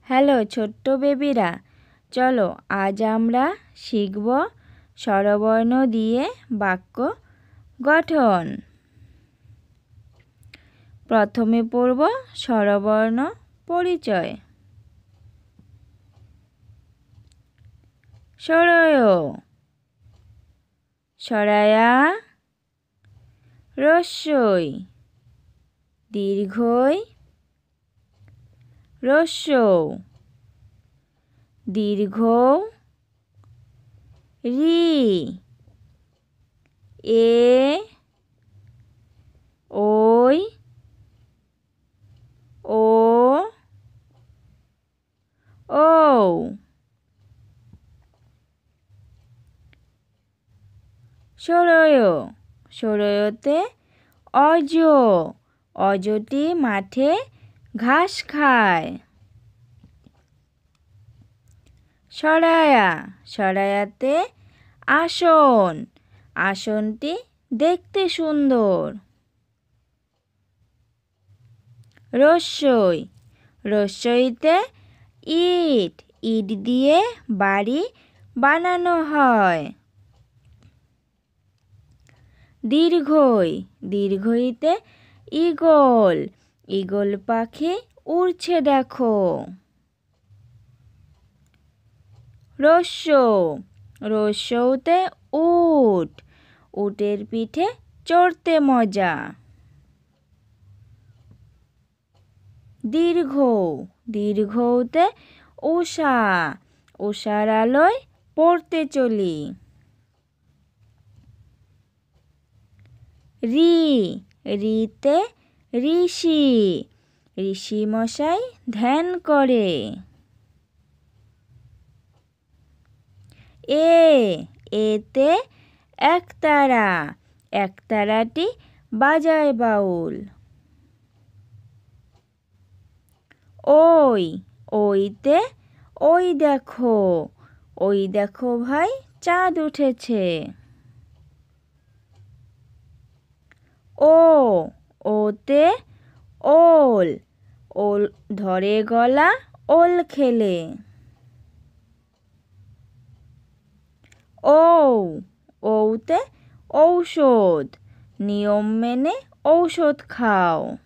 Hello ছোট্ট বেবিরা, চলো আজ আমরা শিখব স্বরবর্ণ দিয়ে বাক্য গঠন। প্রথমে পড়ব স্বরবর্ণ পরিচয়। সরয়, সরায়া, রস্যই, দীর্ঘই, রস্যৌ, দীর্ঘ, রি, এ, ওই, ও, ও। সরয়, সরয়তে অজ, অজটি মাঠে ঘাস খায়। সরায়া, সরায়াতে আসন, আসনটি দেখতে সুন্দর। রস্যই, রস্যইতে ইট, ইট দিয়ে বাড়ি বানানো হয়। দীর্ঘই, দীর্ঘইতে ঈগল, ঈগল পাখি উড়ছে দেখো। রস্যৌ, রস্যৌতে উট, উটের পিঠে চড়তে মজা। দীর্ঘ, দীর্ঘতে উষা, উষার আলোয় পড়তে চলি। রি, রিতে ঋষি, ঋষি মশাই ধ্যান করে। এ, এতে একতারা, একতারাটি বাজায় বাউল। ওই, ওইতে ওই দেখো, ওই দেখো ভাই চাঁদ উঠেছে। ও, ওতে ওল, ওল ধরে গলা ওল খেলে। ও, ওতে ঔষধ, নিয়ম মেনে ঔষধ খাও।